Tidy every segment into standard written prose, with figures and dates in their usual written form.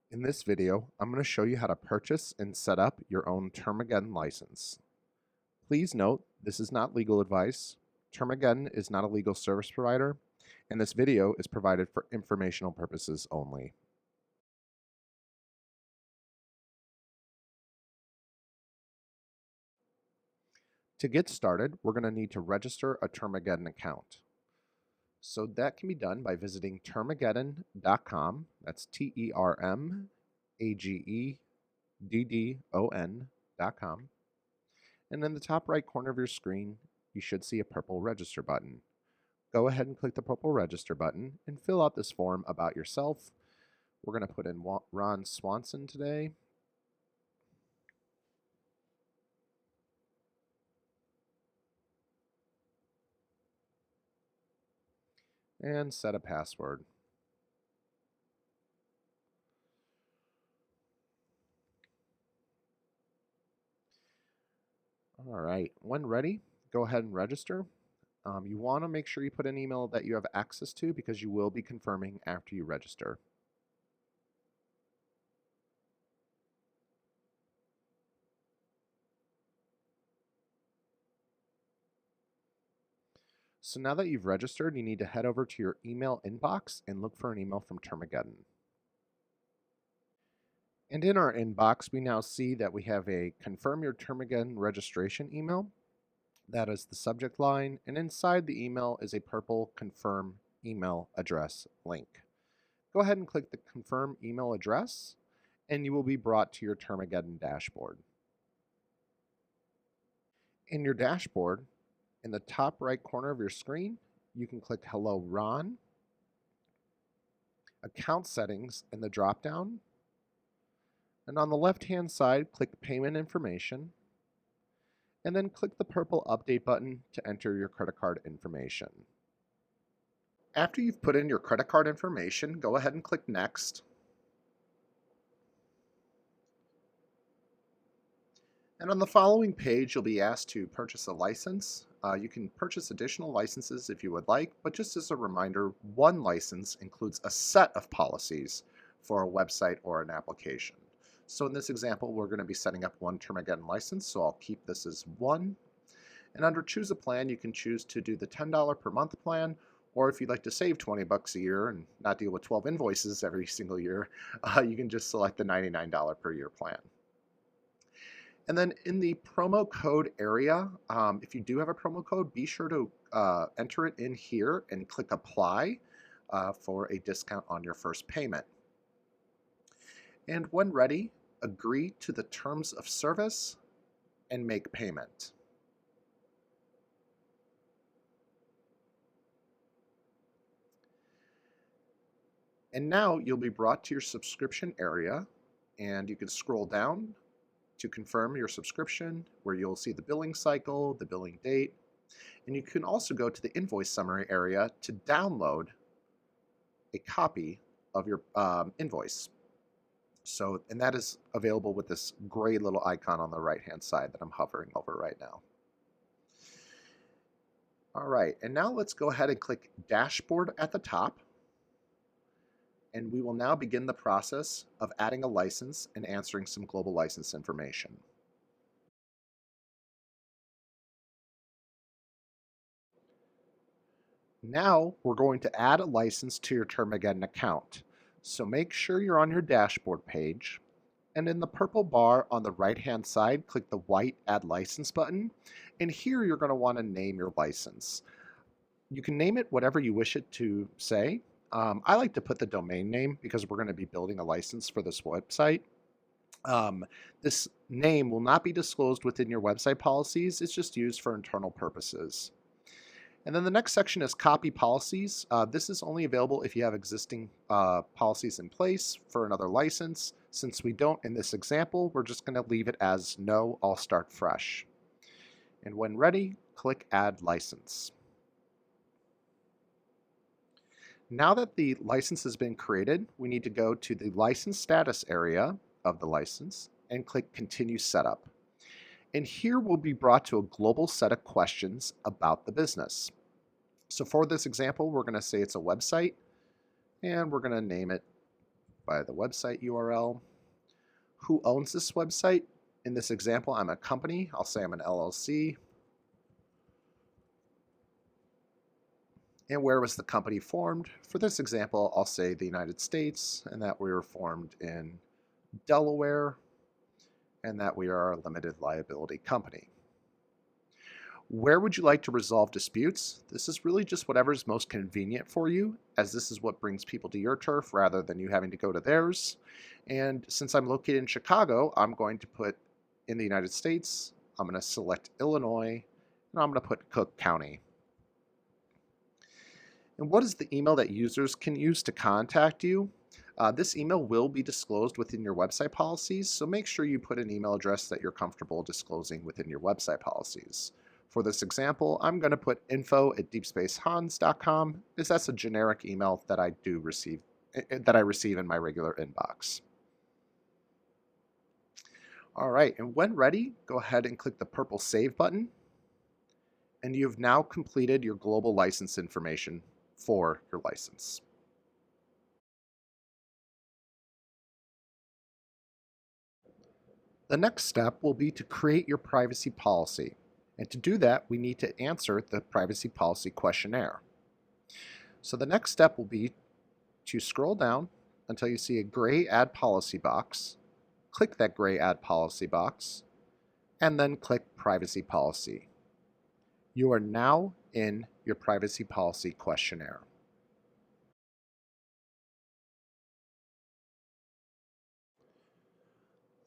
In this video, I'm going to show you how to purchase and set up your own Termageddon license. Please note, this is not legal advice. Termageddon is not a legal service provider, and this video is provided for informational purposes only. To get started, we're going to need to register a Termageddon account. So that can be done by visiting termageddon.com. That's termageddon.com. And in the top right corner of your screen, you should see a purple register button. Go ahead and click the purple register button and fill out this form about yourself. We're going to put in Ron Swanson today. And set a password. All right, when ready, go ahead and register. You want to make sure you put an email that you have access to because you will be confirming after you register. So now that you've registered, you need to head over to your email inbox and look for an email from Termageddon. And in our inbox, we now see that we have a confirm your Termageddon registration email. That is the subject line, and inside the email is a purple confirm email address link. Go ahead and click the confirm email address, and you will be brought to your Termageddon dashboard. In your dashboard, in the top right corner of your screen, you can click Hello Ron, Account Settings in the drop-down, and on the left-hand side, click Payment Information, and then click the purple Update button to enter your credit card information. After you've put in your credit card information, go ahead and click Next. And on the following page, you'll be asked to purchase a license. You can purchase additional licenses if you would like, but just as a reminder, one license includes a set of policies for a website or an application. So in this example, we're going to be setting up one Termageddon license, so I'll keep this as one. And under Choose a Plan, you can choose to do the $10 per month plan, or if you'd like to save 20 bucks a year and not deal with 12 invoices every single year, you can just select the $99 per year plan. And then in the promo code area, if you do have a promo code, be sure to enter it in here and click Apply for a discount on your first payment. And when ready, agree to the terms of service and make payment. And now you'll be brought to your subscription area, and you can scroll down to confirm your subscription, where you'll see the billing cycle, the billing date, and you can also go to the invoice summary area to download a copy of your invoice. So, and that is available with this gray little icon on the right-hand side that I'm hovering over right now. All right, and now let's go ahead and click Dashboard at the top. And we will now begin the process of adding a license and answering some global license information. Now we're going to add a license to your Termageddon account. So make sure you're on your dashboard page, and in the purple bar on the right-hand side, click the white Add License button, and here you're going to want to name your license. You can name it whatever you wish it to say. I like to put the domain name because we're going to be building a license for this website. This name will not be disclosed within your website policies. It's just used for internal purposes. And then the next section is copy policies. This is only available if you have existing policies in place for another license. Since we don't in this example, we're just going to leave it as no, I'll start fresh. And when ready, click Add License. Now that the license has been created, we need to go to the license status area of the license and click Continue Setup. And here we'll be brought to a global set of questions about the business. So for this example, we're going to say it's a website, and we're going to name it by the website URL. Who owns this website? In this example, I'm a company. I'll say I'm an LLC. And where was the company formed? For this example, I'll say the United States, and that we were formed in Delaware, and that we are a limited liability company. Where would you like to resolve disputes? This is really just whatever is most convenient for you, as this is what brings people to your turf rather than you having to go to theirs. And since I'm located in Chicago, I'm going to put in the United States, I'm going to select Illinois, and I'm going to put Cook County. And what is the email that users can use to contact you? This email will be disclosed within your website policies, so make sure you put an email address that you're comfortable disclosing within your website policies. For this example, I'm going to put info@deepspacehans.com, as that's a generic email that I receive in my regular inbox. All right, and when ready, go ahead and click the purple Save button, and you've now completed your global license information for your license. The next step will be to create your privacy policy. And to do that, we need to answer the privacy policy questionnaire. So the next step will be to scroll down until you see a gray Add Policy box. Click that gray Add Policy box, and then click Privacy Policy. You are now in your privacy policy questionnaire.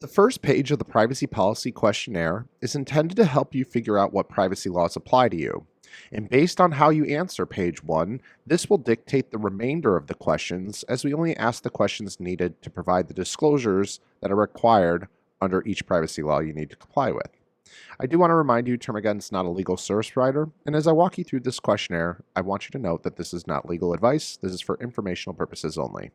The first page of the privacy policy questionnaire is intended to help you figure out what privacy laws apply to you. And based on how you answer page 1, this will dictate the remainder of the questions, as we only ask the questions needed to provide the disclosures that are required under each privacy law you need to comply with. I do want to remind you, Termageddon is not a legal service provider, and as I walk you through this questionnaire, I want you to note that this is not legal advice. This is for informational purposes only.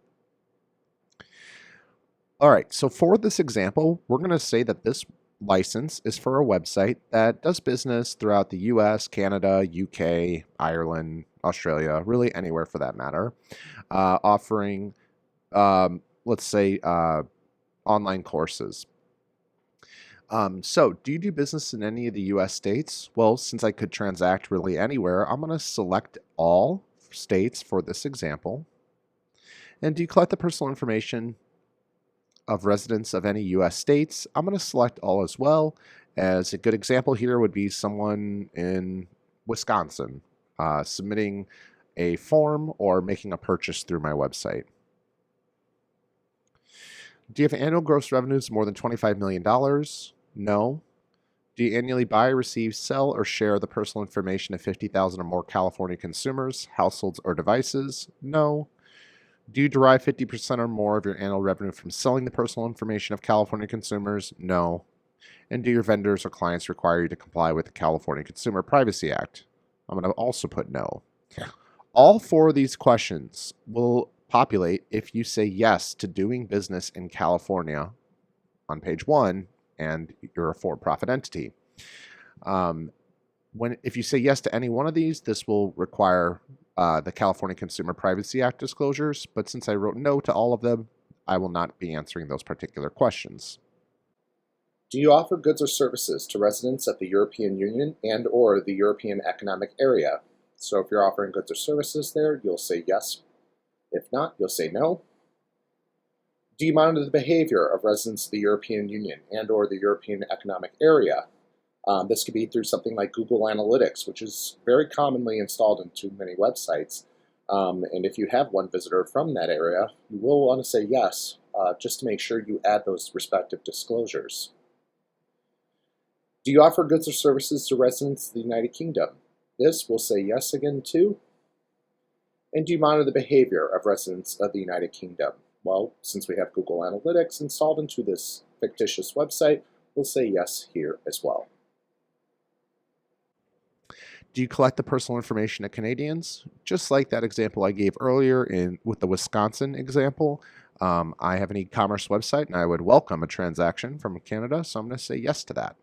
All right, so for this example, we're going to say that this license is for a website that does business throughout the US, Canada, UK, Ireland, Australia, really anywhere for that matter, offering, let's say, online courses. So do you do business in any of the US states? Well, since I could transact really anywhere, I'm going to select all states for this example. And do you collect the personal information of residents of any US states? I'm going to select all as well. As a good example here would be someone in Wisconsin submitting a form or making a purchase through my website. Do you have annual gross revenues more than $25 million? No. Do you annually buy, receive, sell, or share the personal information of 50,000 or more California consumers, households, or devices? No. Do you derive 50% or more of your annual revenue from selling the personal information of California consumers? No. And do your vendors or clients require you to comply with the California Consumer Privacy Act? I'm going to also put no. All 4 of these questions will populate if you say yes to doing business in California on page 1 and you're a for-profit entity. If you say yes to any one of these, this will require the California Consumer Privacy Act disclosures, but since I wrote no to all of them, I will not be answering those particular questions. Do you offer goods or services to residents of the European Union and or the European Economic Area? So if you're offering goods or services there, you'll say yes. If not, you'll say no. Do you monitor the behavior of residents of the European Union and or the European Economic Area? This could be through something like Google Analytics, which is very commonly installed into many websites. And if you have one visitor from that area, you will want to say yes, just to make sure you add those respective disclosures. Do you offer goods or services to residents of the United Kingdom? This will say yes again too. And do you monitor the behavior of residents of the United Kingdom? Well, since we have Google Analytics installed into this fictitious website, we'll say yes here as well. Do you collect the personal information of Canadians? Just like that example I gave earlier with the Wisconsin example, I have an e-commerce website and I would welcome a transaction from Canada, so I'm going to say yes to that.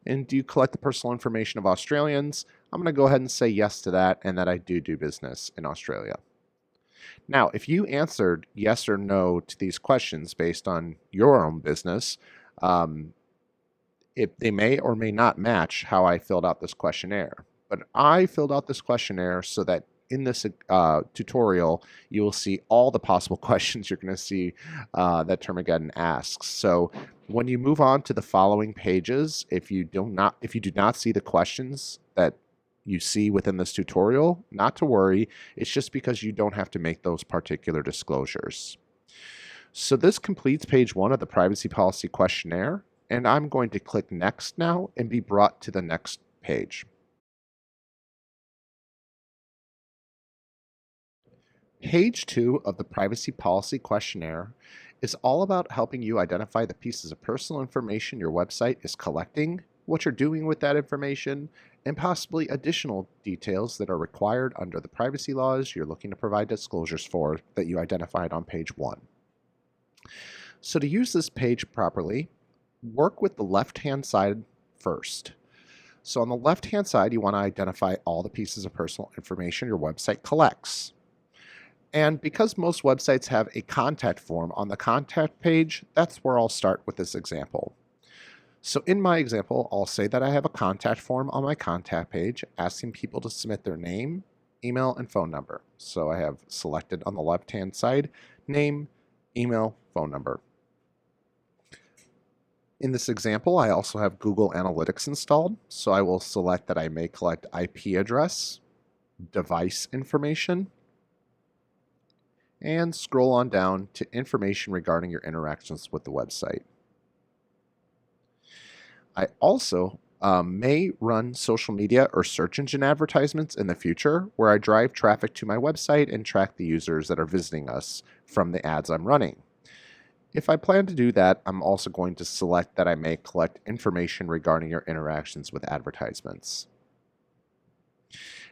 And do you collect the personal information of Australians? I'm going to go ahead and say yes to that and that I do business in Australia. Now, if you answered yes or no to these questions based on your own business, um, they may or may not match how I filled out this questionnaire. But I filled out this questionnaire so that in this tutorial, you will see all the possible questions you're going to see that Termageddon asks. So when you move on to the following pages, if you do not see the questions that you see within this tutorial, not to worry. It's just because you don't have to make those particular disclosures. So this completes page 1 of the privacy policy questionnaire, and I'm going to click next now and be brought to the next page. Page 2 of the privacy policy questionnaire is all about helping you identify the pieces of personal information your website is collecting, what you're doing with that information, and possibly additional details that are required under the privacy laws you're looking to provide disclosures for that you identified on page 1. So to use this page properly, work with the left-hand side first. So on the left-hand side, you want to identify all the pieces of personal information your website collects. And because most websites have a contact form on the contact page, that's where I'll start with this example. So in my example, I'll say that I have a contact form on my contact page asking people to submit their name, email, and phone number. So I have selected on the left-hand side, name, email, phone number. In this example, I also have Google Analytics installed, so I will select that I may collect IP address, device information, and scroll on down to information regarding your interactions with the website. I also may run social media or search engine advertisements in the future where I drive traffic to my website and track the users that are visiting us from the ads I'm running. If I plan to do that, I'm also going to select that I may collect information regarding your interactions with advertisements.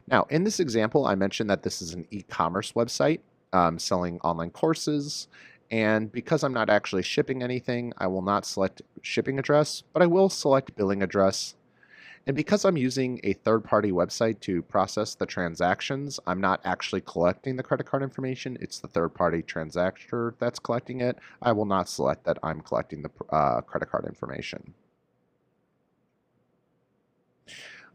Now, in this example, I mentioned that this is an e-commerce website selling online courses. And because I'm not actually shipping anything, I will not select shipping address, but I will select billing address. And because I'm using a third-party website to process the transactions, I'm not actually collecting the credit card information. It's the third-party transactor that's collecting it. I will not select that I'm collecting the credit card information.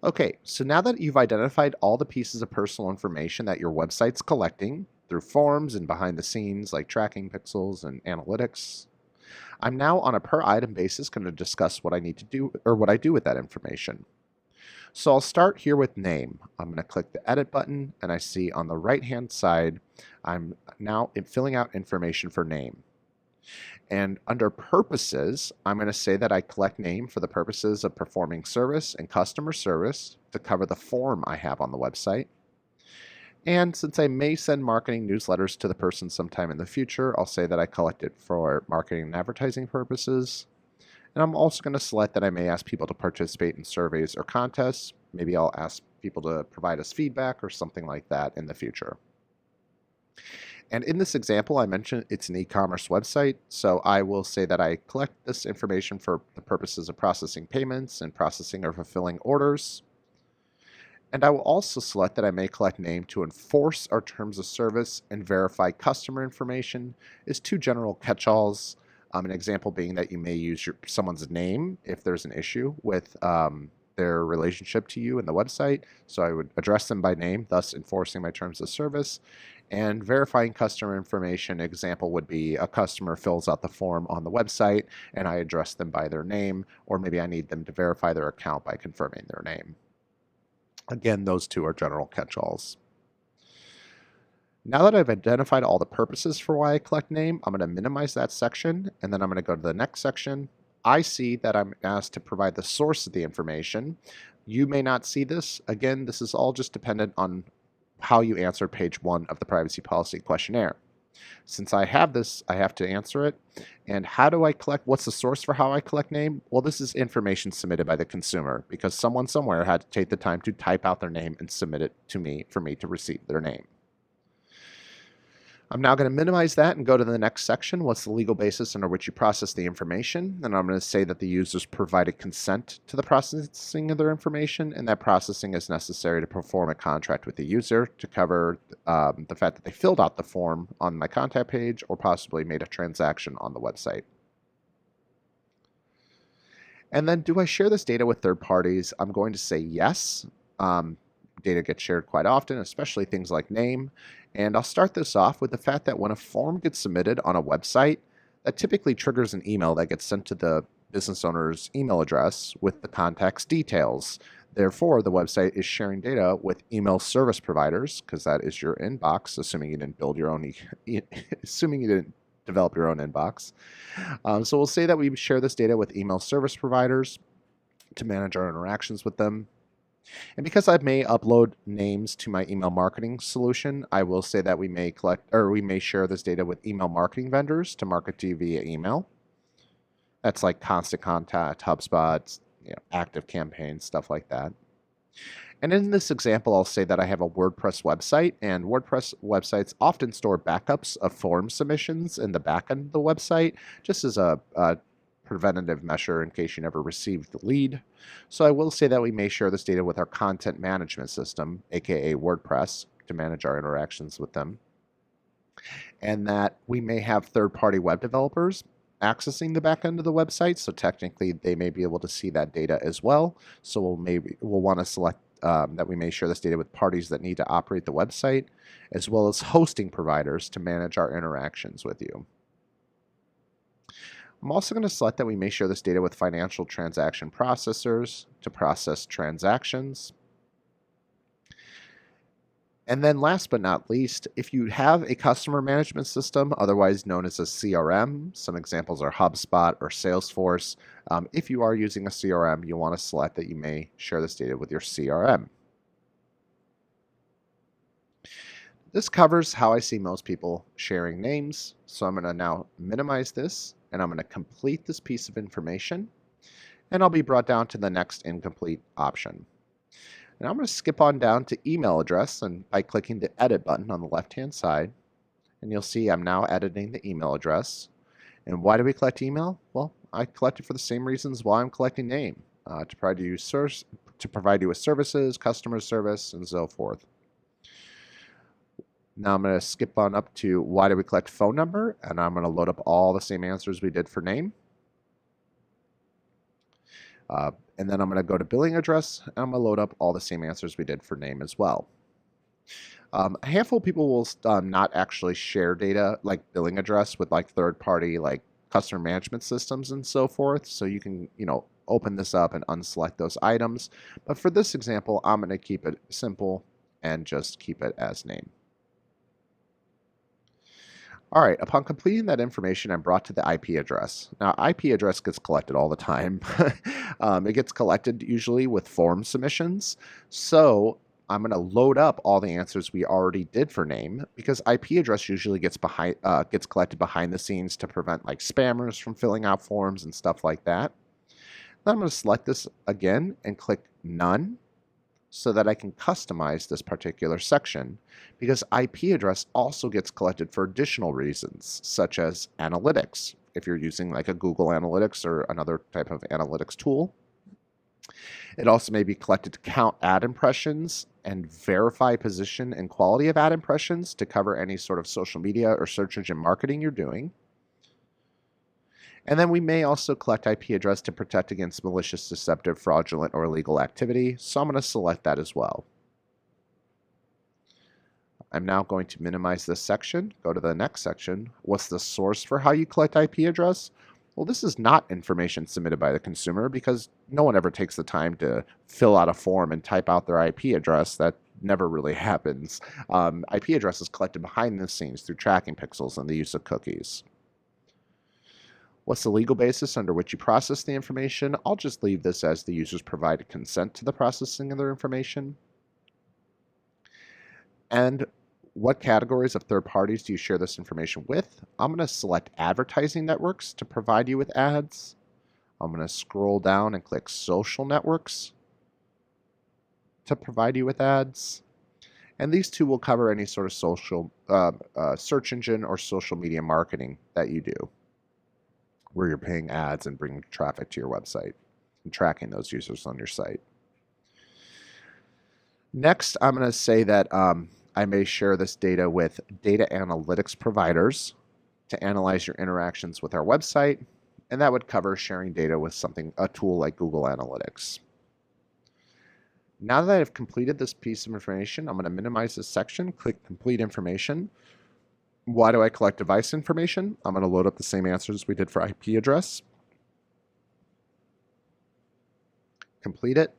Okay, so now that you've identified all the pieces of personal information that your website's collecting through forms and behind the scenes like tracking pixels and analytics, I'm now on a per item basis going to discuss what I need to do or what I do with that information. So I'll start here with name. I'm going to click the edit button and I see on the right hand side I'm now filling out information for name. And under purposes, I'm going to say that I collect name for the purposes of performing service and customer service to cover the form I have on the website. And since I may send marketing newsletters to the person sometime in the future, I'll say that I collect it for marketing and advertising purposes. And I'm also going to select that I may ask people to participate in surveys or contests. Maybe I'll ask people to provide us feedback or something like that in the future. And in this example, I mentioned it's an e-commerce website, so I will say that I collect this information for the purposes of processing payments and processing or fulfilling orders. And I will also select that I may collect name to enforce our terms of service and verify customer information is two general catch-alls. An example being that you may use someone's name if there's an issue with their relationship to you in the website. So I would address them by name, thus enforcing my terms of service. And verifying customer information, example would be a customer fills out the form on the website and I address them by their name, or maybe I need them to verify their account by confirming their name. Again, those two are general catch-alls. Now that I've identified all the purposes for why I collect name, I'm going to minimize that section, and then I'm going to go to the next section. I see that I'm asked to provide the source of the information. You may not see this. Again, this is all just dependent on how you answer page 1 of the privacy policy questionnaire. Since I have this, I have to answer it. And how do I collect? What's the source for how I collect name? Well, this is information submitted by the consumer because someone somewhere had to take the time to type out their name and submit it to me for me to receive their name. I'm now going to minimize that and go to the next section. What's the legal basis under which you process the information? And I'm going to say that the users provided consent to the processing of their information, and that processing is necessary to perform a contract with the user to cover the fact that they filled out the form on my contact page or possibly made a transaction on the website. And then, do I share this data with third parties? I'm going to say yes. Data gets shared quite often, especially things like name. And I'll start this off with the fact that when a form gets submitted on a website, that typically triggers an email that gets sent to the business owner's email address with the contact's details. Therefore, the website is sharing data with email service providers, because that is your inbox, assuming you didn't build your own, assuming you didn't develop your own inbox. So we'll say that we share this data with email service providers to manage our interactions with them. And because I may upload names to my email marketing solution, I will say that we may share this data with email marketing vendors to market to you via email. That's like Constant Contact, HubSpot, Active Campaign, stuff like that. And in this example, I'll say that I have a WordPress website, and WordPress websites often store backups of form submissions in the back end of the website, just as a preventative measure in case you never received the lead. So I will say that we may share this data with our content management system, aka WordPress, to manage our interactions with them. And that we may have third-party web developers accessing the back end of the website, so technically they may be able to see that data as well. So we'll want to select that we may share this data with parties that need to operate the website, as well as hosting providers to manage our interactions with you. I'm also going to select that we may share this data with financial transaction processors to process transactions. And then last but not least, if you have a customer management system, otherwise known as a CRM, some examples are HubSpot or Salesforce. If you are using a CRM, you'll want to select that you may share this data with your CRM. This covers how I see most people sharing names. So I'm going to now minimize this, and I'm going to complete this piece of information, and I'll be brought down to the next incomplete option. And I'm going to skip on down to email address, and by clicking the edit button on the left-hand side, and you'll see I'm now editing the email address. And why do we collect email? Well, I collect it for the same reasons why I'm collecting name, to provide you with services, customer service, and so forth. Now I'm going to skip on up to why do we collect phone number, and I'm going to load up all the same answers we did for name. And then I'm going to go to billing address, and I'm going to load up all the same answers we did for name as well. A handful of people will not actually share data like billing address with like third-party like customer management systems and so forth. So you can open this up and unselect those items. But for this example, I'm going to keep it simple and just keep it as name. All right, upon completing that information, I'm brought to the IP address. Now, IP address gets collected all the time. It gets collected usually with form submissions. So I'm going to load up all the answers we already did for name, because IP address usually gets collected behind the scenes to prevent like spammers from filling out forms and stuff like that. Then I'm going to select this again and click None, so that I can customize this particular section, because IP address also gets collected for additional reasons, such as analytics. If you're using like a Google Analytics or another type of analytics tool, it also may be collected to count ad impressions and verify position and quality of ad impressions to cover any sort of social media or search engine marketing you're doing. And then we may also collect IP address to protect against malicious, deceptive, fraudulent, or illegal activity. So I'm going to select that as well. I'm now going to minimize this section, go to the next section. What's the source for how you collect IP address? Well, this is not information submitted by the consumer, because no one ever takes the time to fill out a form and type out their IP address. That never really happens. IP address is collected behind the scenes through tracking pixels and the use of cookies. What's the legal basis under which you process the information? I'll just leave this as the users provided consent to the processing of their information. And what categories of third parties do you share this information with? I'm going to select advertising networks to provide you with ads. I'm going to scroll down and click social networks to provide you with ads. And these two will cover any sort of social search engine or social media marketing that you do, where you're paying ads and bringing traffic to your website and tracking those users on your site. Next, I'm going to say that I may share this data with data analytics providers to analyze your interactions with our website, and that would cover sharing data with a tool like Google Analytics. Now that I've completed this piece of information, I'm going to minimize this section, click Complete Information. Why do I collect device information? I'm going to load up the same answers we did for IP address. Complete it.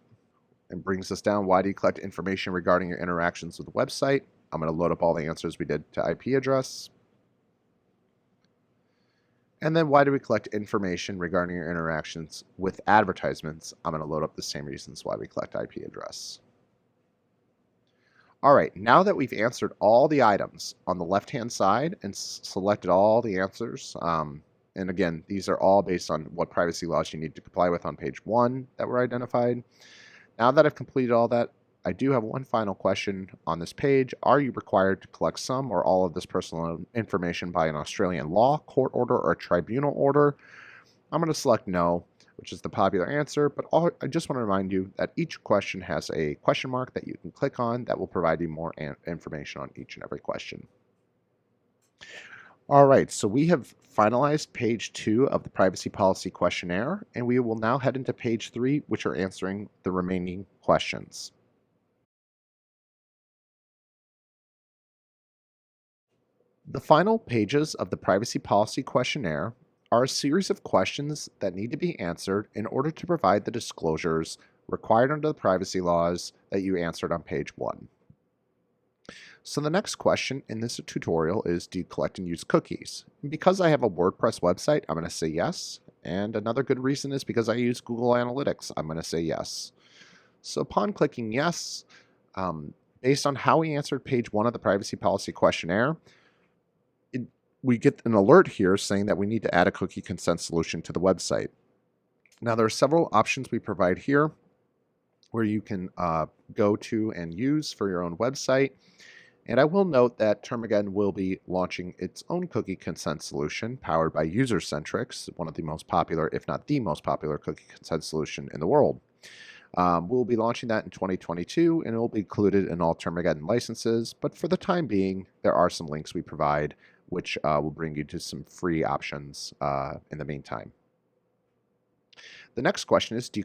And brings us down. Why do you collect information regarding your interactions with the website? I'm going to load up all the answers we did to IP address. And then why do we collect information regarding your interactions with advertisements? I'm going to load up the same reasons why we collect IP address. All right, now that we've answered all the items on the left-hand side and selected all the answers, and again, these are all based on what privacy laws you need to comply with on page 1 that were identified. Now that I've completed all that, I do have one final question on this page. Are you required to collect some or all of this personal information by an Australian law, court order, or a tribunal order? I'm going to select no, which is the popular answer, but I just want to remind you that each question has a question mark that you can click on that will provide you more information on each and every question. All right, so we have finalized page 2 of the privacy policy questionnaire, and we will now head into page 3, which are answering the remaining questions. The final pages of the privacy policy questionnaire are a series of questions that need to be answered in order to provide the disclosures required under the privacy laws that you answered on page 1. So the next question in this tutorial is, do you collect and use cookies? And because I have a WordPress website, I'm going to say yes. And another good reason is because I use Google Analytics, I'm going to say yes. So upon clicking yes, based on how we answered page 1 of the privacy policy questionnaire, we get an alert here saying that we need to add a cookie consent solution to the website. Now, there are several options we provide here where you can go to and use for your own website. And I will note that Termageddon will be launching its own cookie consent solution powered by User-Centrics, one of the most popular, if not the most popular cookie consent solution in the world. We'll be launching that in 2022, and it will be included in all Termageddon licenses. But for the time being, there are some links we provide which will bring you to some free options in the meantime. The next question is, do you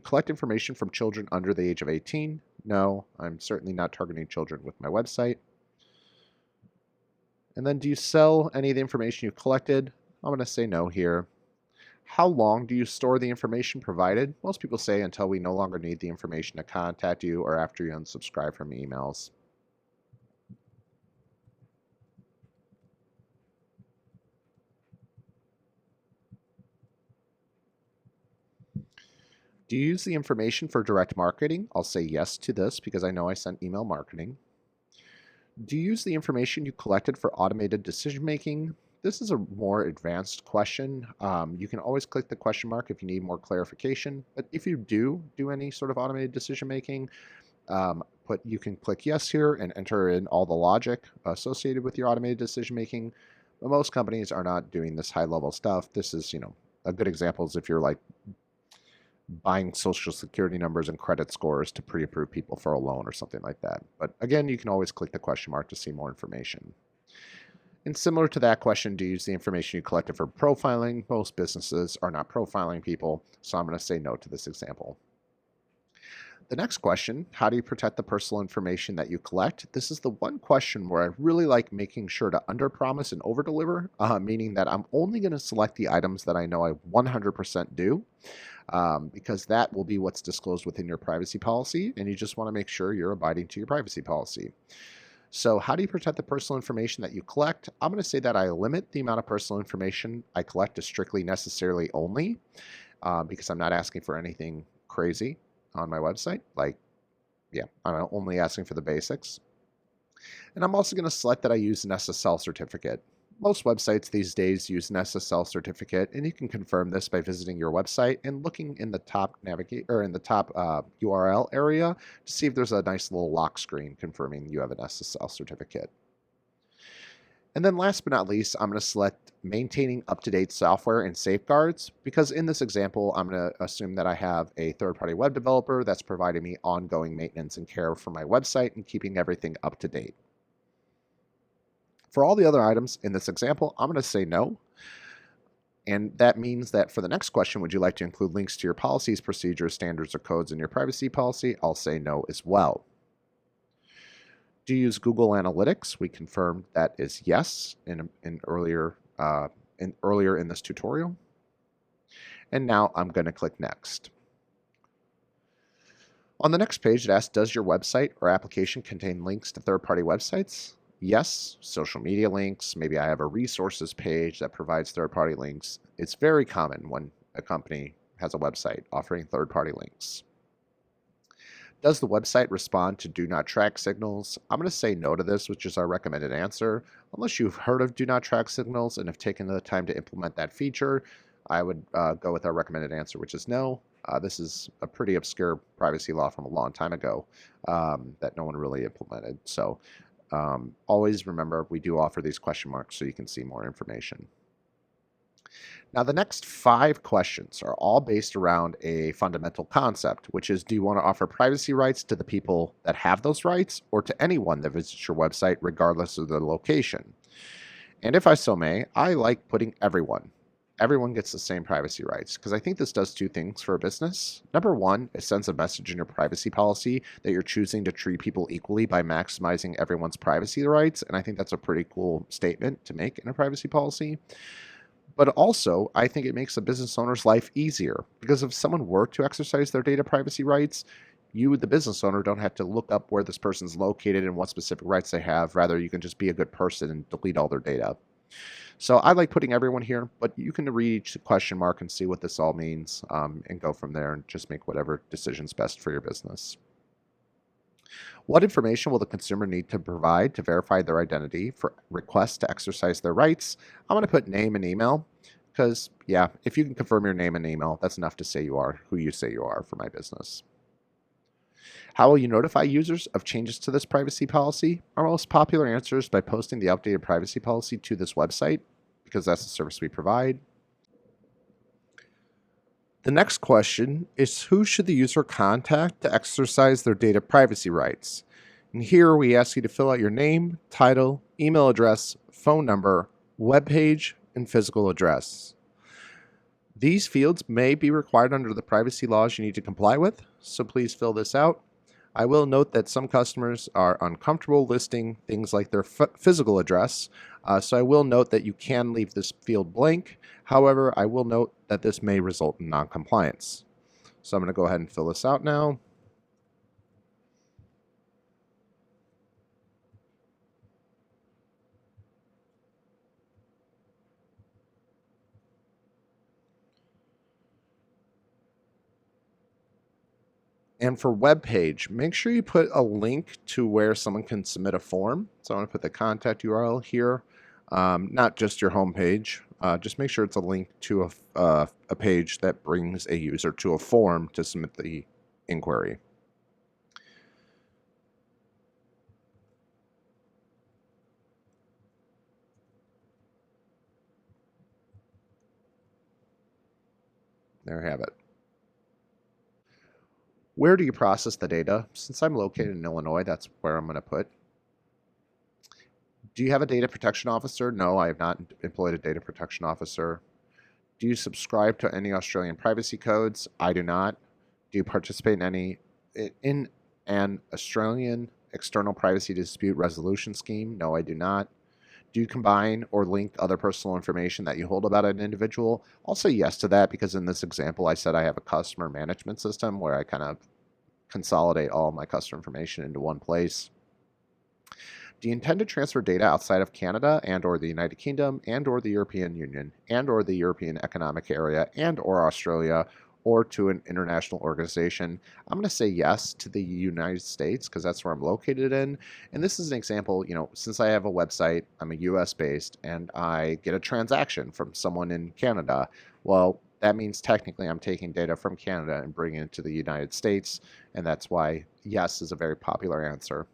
collect information from children under the age of 18? No, I'm certainly not targeting children with my website. And then, do you sell any of the information you've collected? I'm going to say no here. How long do you store the information provided? Most people say until we no longer need the information to contact you or after you unsubscribe from emails. Do you use the information for direct marketing? I'll say yes to this because I know I sent email marketing. Do you use the information you collected for automated decision making? This is a more advanced question. You can always click the question mark if you need more clarification. But if you do any sort of automated decision making, you can click yes here and enter in all the logic associated with your automated decision making. But most companies are not doing this high level stuff. This is, a good example is if you're like buying social security numbers and credit scores to pre-approve people for a loan or something like that. But again, you can always click the question mark to see more information. And similar to that question, do you use the information you collected for profiling? Most businesses are not profiling people, so I'm going to say no to this example. The next question, how do you protect the personal information that you collect? This is the one question where I really like making sure to underpromise and overdeliver, meaning that I'm only going to select the items that I know I 100% do. Because that will be what's disclosed within your privacy policy, and you just want to make sure you're abiding to your privacy policy. So how do you protect the personal information that you collect? I'm going to say that I limit the amount of personal information I collect to strictly necessarily only, because I'm not asking for anything crazy on my website. I'm only asking for the basics. And I'm also going to select that I use an SSL certificate. Most websites these days use an SSL certificate, and you can confirm this by visiting your website and looking in the top navigate or in the top URL area to see if there's a nice little lock screen confirming you have an SSL certificate. And then last but not least, I'm going to select maintaining up-to-date software and safeguards because in this example, I'm going to assume that I have a third-party web developer that's providing me ongoing maintenance and care for my website and keeping everything up to date. For all the other items in this example, I'm going to say no. And that means that for the next question, would you like to include links to your policies, procedures, standards, or codes in your privacy policy? I'll say no as well. Do you use Google Analytics? We confirmed that is yes earlier in this tutorial. And now I'm going to click next. On the next page, it asks, does your website or application contain links to third-party websites? Yes, social media links. Maybe I have a resources page that provides third-party links. It's very common when a company has a website offering third-party links. Does the website respond to do not track signals? I'm going to say no to this, which is our recommended answer. Unless you've heard of do not track signals and have taken the time to implement that feature, I would go with our recommended answer, which is no. This is a pretty obscure privacy law from a long time ago that no one really implemented. So always remember, we do offer these question marks so you can see more information. Now, the next 5 questions are all based around a fundamental concept, which is, do you want to offer privacy rights to the people that have those rights or to anyone that visits your website regardless of their location? And if I so may, I like putting everyone. Everyone gets the same privacy rights because I think this does 2 things for a business. Number 1, it sends a message in your privacy policy that you're choosing to treat people equally by maximizing everyone's privacy rights. And I think that's a pretty cool statement to make in a privacy policy. But also, I think it makes a business owner's life easier because if someone were to exercise their data privacy rights, you, the business owner, don't have to look up where this person's located and what specific rights they have. Rather, you can just be a good person and delete all their data. So I like putting everyone here, but you can read each question mark and see what this all means and go from there and just make whatever decision's best for your business. What information will the consumer need to provide to verify their identity for requests to exercise their rights? I'm going to put name and email because, yeah, if you can confirm your name and email, that's enough to say you are who you say you are for my business. How will you notify users of changes to this privacy policy? Our most popular answer is by posting the updated privacy policy to this website because that's the service we provide. The next question is, who should the user contact to exercise their data privacy rights? And here we ask you to fill out your name, title, email address, phone number, web page, and physical address. These fields may be required under the privacy laws you need to comply with, so please fill this out. I will note that some customers are uncomfortable listing things like their physical address, so I will note that you can leave this field blank. However, I will note that this may result in non-compliance. So I'm going to go ahead and fill this out now. And for web page, make sure you put a link to where someone can submit a form. So I'm going to put the contact URL here, not just your home page. Just make sure it's a link to a page that brings a user to a form to submit the inquiry. There you have it. Where do you process the data? Since I'm located in Illinois, that's where I'm going to put. Do you have a data protection officer? No, I have not employed a data protection officer. Do you subscribe to any Australian privacy codes? I do not. Do you participate in an Australian external privacy dispute resolution scheme? No, I do not. Do you combine or link other personal information that you hold about an individual? I'll say yes to that because in this example, I said I have a customer management system where I kind of consolidate all my customer information into one place. Do you intend to transfer data outside of Canada and or the United Kingdom and or the European Union and or the European Economic Area and or Australia or to an international organization, I'm going to say yes to the United States because that's where I'm located in. And this is an example, since I have a website, I'm a US based, and I get a transaction from someone in Canada. Well, that means technically I'm taking data from Canada and bringing it to the United States, and that's why yes is a very popular answer.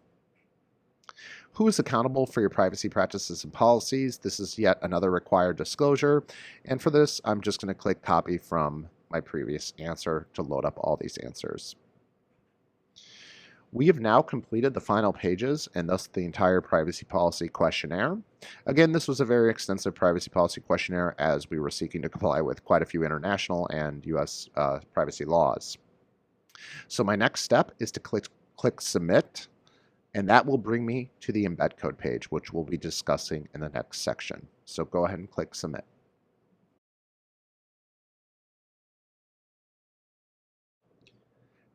Who is accountable for your privacy practices and policies? This is yet another required disclosure. And for this, I'm just going to click copy from my previous answer to load up all these answers. We have now completed the final pages and thus the entire privacy policy questionnaire. Again, this was a very extensive privacy policy questionnaire as we were seeking to comply with quite a few international and US privacy laws. So my next step is to click submit. And that will bring me to the embed code page, which we'll be discussing in the next section. So go ahead and click submit.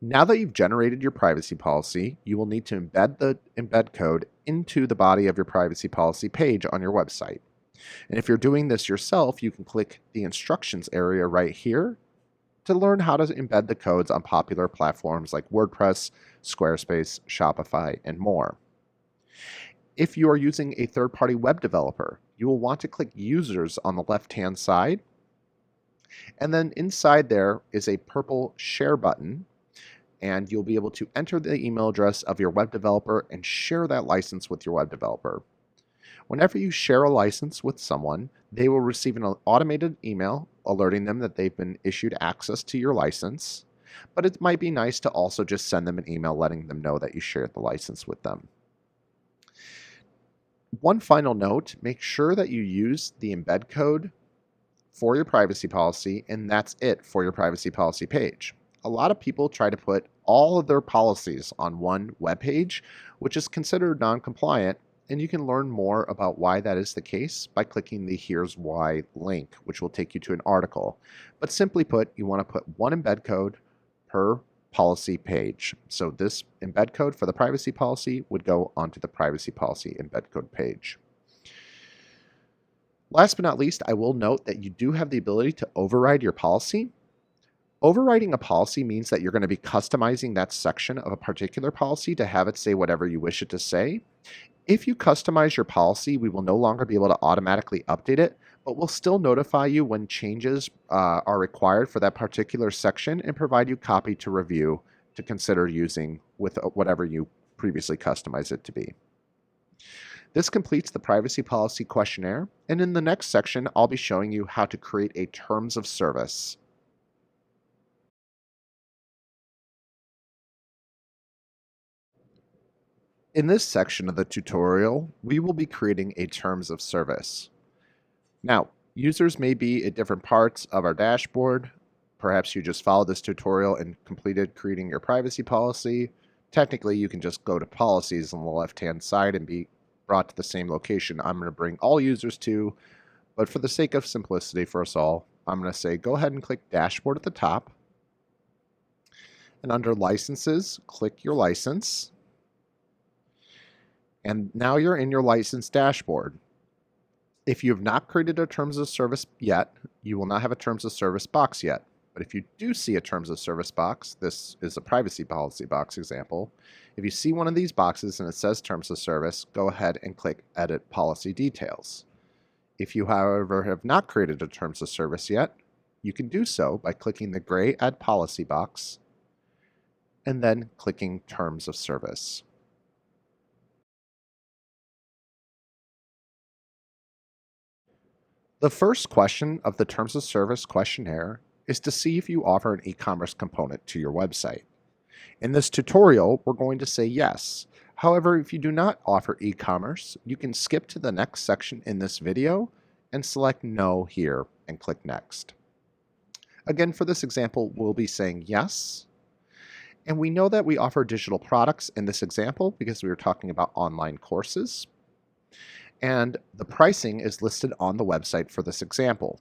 Now that you've generated your privacy policy, you will need to embed the embed code into the body of your privacy policy page on your website. And if you're doing this yourself, you can click the instructions area right here to learn how to embed the codes on popular platforms like WordPress, Squarespace, Shopify, and more. If you are using a third-party web developer, you will want to click Users on the left-hand side, and then inside there is a purple Share button, and you'll be able to enter the email address of your web developer and share that license with your web developer. Whenever you share a license with someone, they will receive an automated email alerting them that they've been issued access to your license, but it might be nice to also just send them an email letting them know that you shared the license with them. One final note, make sure that you use the embed code for your privacy policy, and that's it for your privacy policy page. A lot of people try to put all of their policies on one web page, which is considered non-compliant, and you can learn more about why that is the case by clicking the Here's Why link, which will take you to an article. But simply put, you want to put one embed code per policy page. So this embed code for the privacy policy would go onto the privacy policy embed code page. Last but not least, I will note that you do have the ability to override your policy. Overriding a policy means that you're going to be customizing that section of a particular policy to have it say whatever you wish it to say. If you customize your policy, we will no longer be able to automatically update it, but we'll still notify you when changes are required for that particular section and provide you copy to review to consider using with whatever you previously customized it to be. This completes the privacy policy questionnaire, and in the next section, I'll be showing you how to create a terms of service. In this section of the tutorial, we will be creating a terms of service. Now, users may be at different parts of our dashboard. Perhaps you just followed this tutorial and completed creating your privacy policy. Technically, you can just go to policies on the left-hand side and be brought to the same location I'm going to bring all users to. But for the sake of simplicity for us all, I'm going to say go ahead and click dashboard at the top. And under licenses, click your license. And now you're in your license dashboard. If you have not created a terms of service yet, you will not have a terms of service box yet. But if you do see a terms of service box, this is a privacy policy box example. If you see one of these boxes and it says terms of service, go ahead and click edit policy details. If you, however, have not created a terms of service yet, you can do so by clicking the gray add policy box and then clicking terms of service. The first question of the Terms of Service questionnaire is to see if you offer an e-commerce component to your website. In this tutorial, we're going to say yes. However, if you do not offer e-commerce, you can skip to the next section in this video and select no here and click next. Again, for this example, we'll be saying yes. And we know that we offer digital products in this example because we were talking about online courses. And the pricing is listed on the website for this example.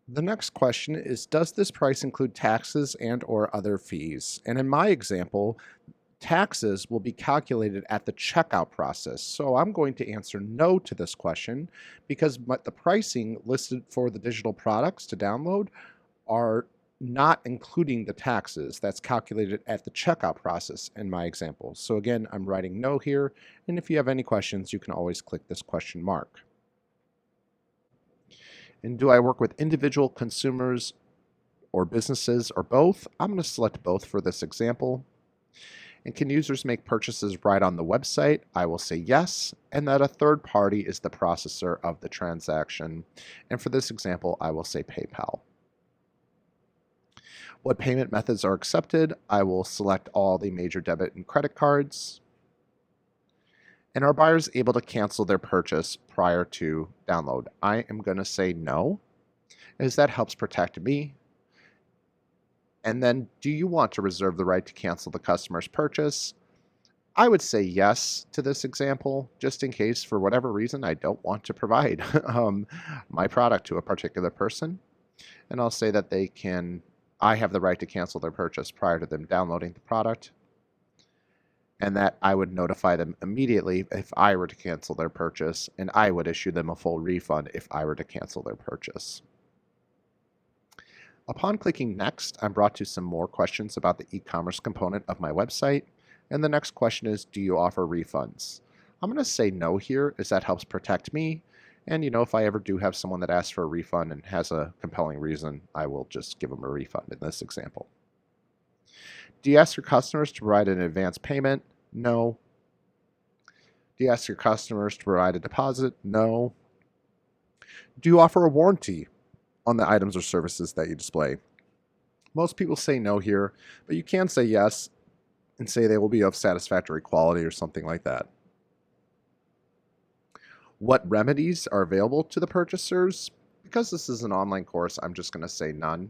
The next question is, does this price include taxes and or other fees? And in my example, taxes will be calculated at the checkout process. So I'm going to answer no to this question because the pricing listed for the digital products to download are not including the taxes. That's calculated at the checkout process in my example. So again, I'm writing no here, and if you have any questions, you can always click this question mark. And do I work with individual consumers or businesses or both? I'm going to select both for this example. And can users make purchases right on the website? I will say yes, and that a third party is the processor of the transaction. And for this example, I will say PayPal. What payment methods are accepted? I will select all the major debit and credit cards. And are buyers able to cancel their purchase prior to download? I am going to say no, as that helps protect me. And then, do you want to reserve the right to cancel the customer's purchase? I would say yes to this example, just in case, for whatever reason, I don't want to provide my product to a particular person. And I'll say that I have the right to cancel their purchase prior to them downloading the product, and that I would notify them immediately if I were to cancel their purchase, and I would issue them a full refund if I were to cancel their purchase. Upon clicking Next, I'm brought to some more questions about the e-commerce component of my website. And the next question is, do you offer refunds? I'm going to say no here, as that helps protect me. And if I ever do have someone that asks for a refund and has a compelling reason, I will just give them a refund in this example. Do you ask your customers to provide an advance payment? No. Do you ask your customers to provide a deposit? No. Do you offer a warranty on the items or services that you display? Most people say no here, but you can say yes and say they will be of satisfactory quality or something like that. What remedies are available to the purchasers? Because this is an online course, I'm just going to say none.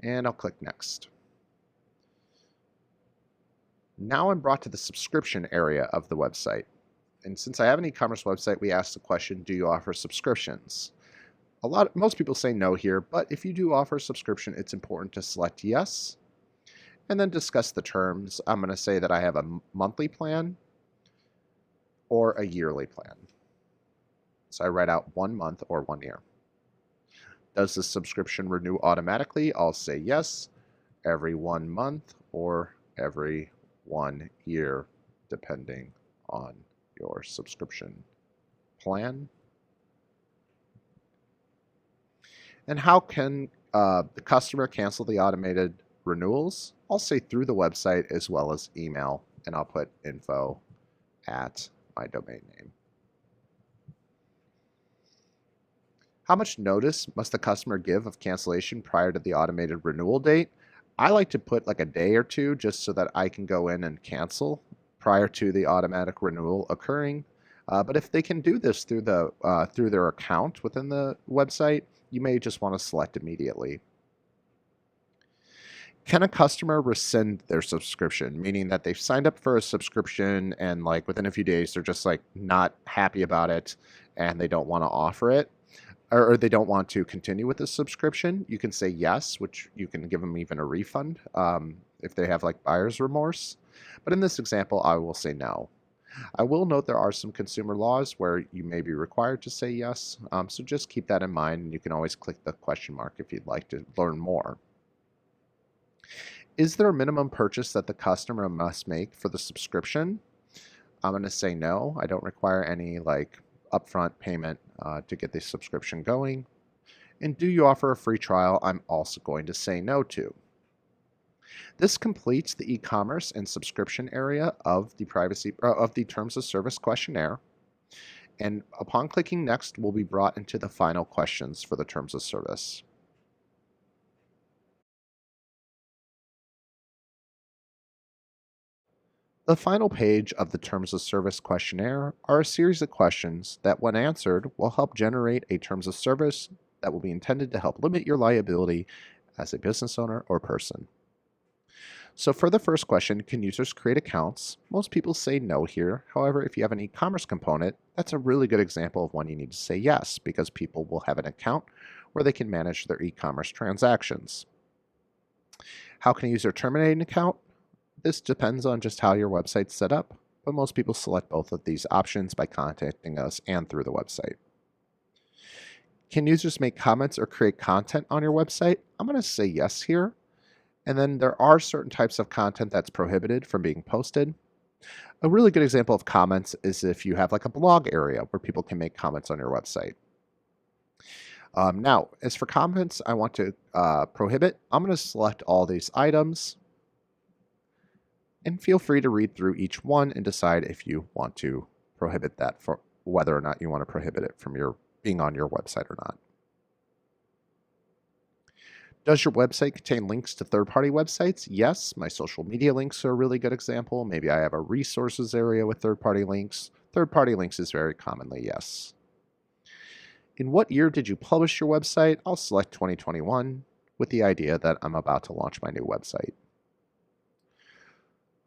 And I'll click Next. Now I'm brought to the subscription area of the website. And since I have an e-commerce website, we ask the question, do you offer subscriptions? Most people say no here, but if you do offer a subscription, it's important to select yes, and then discuss the terms. I'm going to say that I have a monthly plan or a yearly plan. So I write out 1 month or 1 year. Does the subscription renew automatically? I'll say yes, every 1 month or every 1 year, depending on your subscription plan. And how can the customer cancel the automated renewals? I'll say through the website as well as email, and I'll put info at my domain name. How much notice must the customer give of cancellation prior to the automated renewal date? I like to put like a day or two just so that I can go in and cancel prior to the automatic renewal occurring. But if they can do this through their account within the website, you may just want to select immediately. Can a customer rescind their subscription, meaning that they've signed up for a subscription and like within a few days they're just like not happy about it and they don't want to offer it, or they don't want to continue with the subscription? You can say yes, which you can give them even a refund if they have like buyer's remorse. But in this example, I will say no. I will note there are some consumer laws where you may be required to say yes, so just keep that in mind, and you can always click the question mark if you'd like to learn more. Is there a minimum purchase that the customer must make for the subscription? I'm going to say no. I don't require any like upfront payment to get the subscription going. And do you offer a free trial? I'm also going to say no to. This completes the e-commerce and subscription area of the Terms of Service questionnaire. And upon clicking Next, we'll be brought into the final questions for the Terms of Service. The final page of the Terms of Service questionnaire are a series of questions that, when answered, will help generate a Terms of Service that will be intended to help limit your liability as a business owner or person. So for the first question, can users create accounts? Most people say no here. However, if you have an e-commerce component, that's a really good example of when you need to say yes, because people will have an account where they can manage their e-commerce transactions. How can a user terminate an account? This depends on just how your website's set up, but most people select both of these options by contacting us and through the website. Can users make comments or create content on your website? I'm going to say yes here. And then there are certain types of content that's prohibited from being posted. A really good example of comments is if you have like a blog area where people can make comments on your website. Now, as for comments I want to prohibit, I'm going to select all these items and feel free to read through each one and decide if you want to prohibit that, for whether or not you want to prohibit it from your being on your website or not. Does your website contain links to third-party websites? Yes, my social media links are a really good example. Maybe I have a resources area with third-party links. Third-party links is very commonly yes. In what year did you publish your website? I'll select 2021 with the idea that I'm about to launch my new website.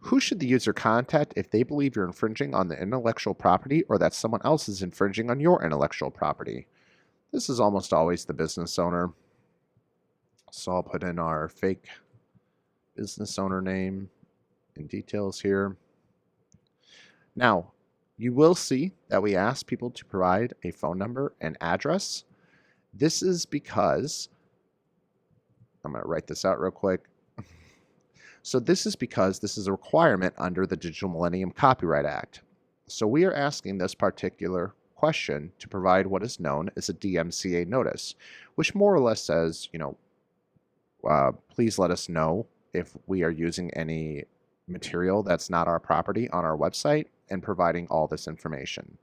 Who should the user contact if they believe you're infringing on the intellectual property or that someone else is infringing on your intellectual property? This is almost always the business owner. So I'll put in our fake business owner name and details here. Now, you will see that we ask people to provide a phone number and address. This is because, I'm going to write this out real quick. So this is because this is a requirement under the Digital Millennium Copyright Act. So we are asking this particular question to provide what is known as a DMCA notice, which more or less says, please let us know if we are using any material that's not our property on our website and providing all this information.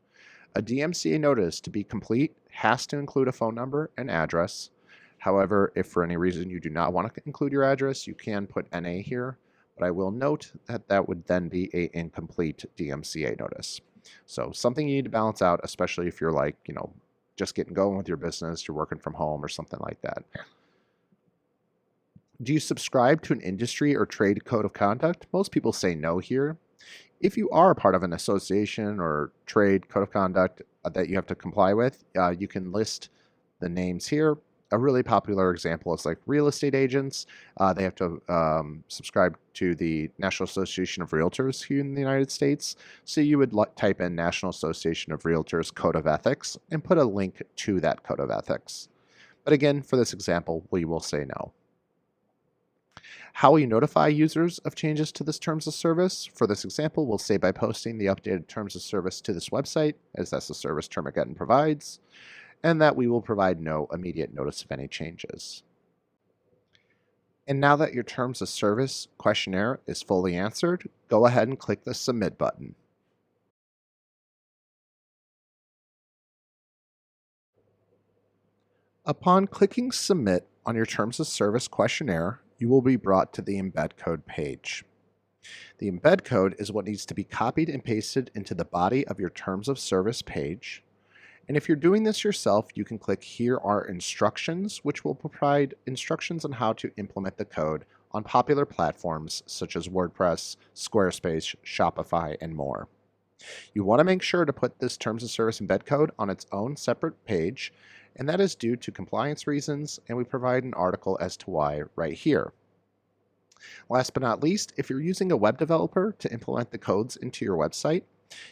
A DMCA notice to be complete has to include a phone number and address. However, if for any reason you do not want to include your address, you can put NA here, but I will note that that would then be an incomplete DMCA notice. So something you need to balance out, especially if you're like, just getting going with your business, you're working from home or something like that. Do you subscribe to an industry or trade code of conduct? Most people say no here. If you are a part of an association or trade code of conduct that you have to comply with, you can list the names here. A really popular example is like real estate agents. They have to subscribe to the National Association of Realtors here in the United States. So you would type in National Association of Realtors Code of Ethics and put a link to that code of ethics. But again, for this example, we will say no. How will you notify users of changes to this terms of service? For this example, we'll say by posting the updated terms of service to this website, as that's the service Termageddon provides, and that we will provide no immediate notice of any changes. And now that your terms of service questionnaire is fully answered, go ahead and click the Submit button. Upon clicking Submit on your terms of service questionnaire, you will be brought to the embed code page. The embed code is what needs to be copied and pasted into the body of your terms of service page. And if you're doing this yourself, you can click Here are instructions, which will provide instructions on how to implement the code on popular platforms such as WordPress, Squarespace, Shopify, and more. You want to make sure to put this terms of service embed code on its own separate page, and that is due to compliance reasons, and we provide an article as to why right here. Last but not least, if you're using a web developer to implement the codes into your website,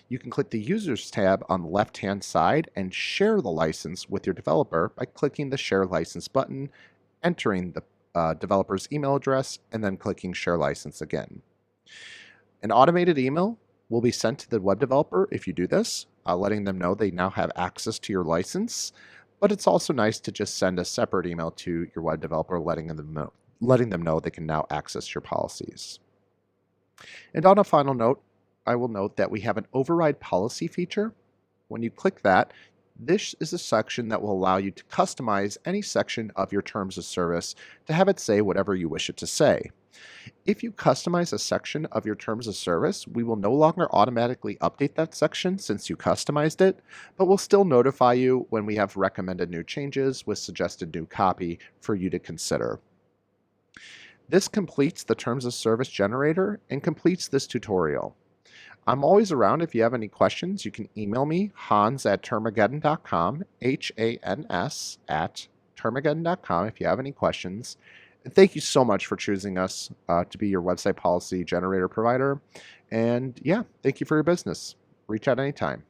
you can click the Users tab on the left-hand side and share the license with your developer by clicking the Share License button, entering the developer's email address, and then clicking Share License again. An automated email will be sent to the web developer if you do this, letting them know they now have access to your license. But it's also nice to just send a separate email to your web developer letting them know they can now access your policies. And on a final note, I will note that we have an override policy feature. When you click that, this is a section that will allow you to customize any section of your terms of service to have it say whatever you wish it to say. If you customize a section of your terms of service, we will no longer automatically update that section since you customized it, but we'll still notify you when we have recommended new changes with suggested new copy for you to consider. This completes the terms of service generator and completes this tutorial. I'm always around if you have any questions. You can email me, hans@termageddon.com, HANS@termageddon.com if you have any questions. And thank you so much for choosing us to be your website policy generator provider. And yeah, thank you for your business. Reach out anytime.